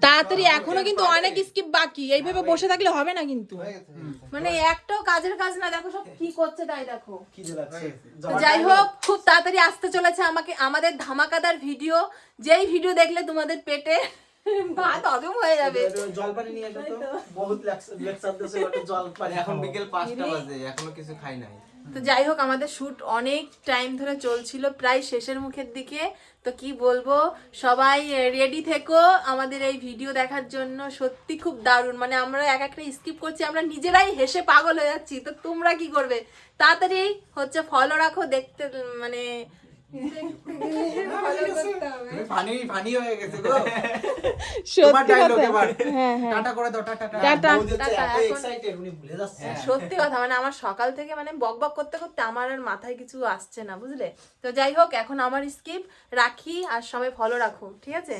তাড়াতাড়ি এখনো কিন্তু অনেক স্কিপ বাকি, এইভাবে বসে থাকলে হবে না কিন্তু, মানে একটাও কাজের কাজ না। দেখো সব কি করছে তাই দেখো। তো যাই হোক, খুব তাড়াতাড়ি আসতে চলেছে আমাদের ধামাকাদার ভিডিও, যেই ভিডিও দেখলে তোমাদের পেটে ভাত হজম হয়ে যাবে। জলপানি নিয়ে এসো তো, বহুত লেকচার দিয়েছে ওটা জলপানি। এখন বিকেল 5টা বাজে, এখনো কিছু খাই নাই। তো যাই হোক, আমাদের শুট অনেক টাইম ধরে চলছিল, প্রায় শেষের মুখের দিকে। তো কি বলবো, সবাই রেডি থেকো আমাদের এই ভিডিও দেখার জন্য। সত্যি খুব দারুণ, মানে আমরা এক একটা স্কিপ করছি, আমরা নিজেরাই হেসে পাগল হয়ে যাচ্ছি। তো তোমরা কি করবে, তাড়াতাড়ি হচ্ছে ফলো রাখো, দেখতে মানে ফানি ফানি হয়ে গেছে গো। সত্যি ডায়লগ কথা। এবার হ্যাঁ হ্যাঁ, টাটা করে দাও, টাটা টাটা বউ যে টাটা। এত এখন এক্সাইটেড উনি ভুলে যাচ্ছে। সত্যি কথা, মানে আমার সকাল থেকে মানে বক বক করতে করতে আমার আর মাথায় কিছু আসছে না, বুঝলে। তো যাই হোক, এখন আমার স্কিপ রাখি, আর সবাই ফলো রাখো, ঠিক আছে।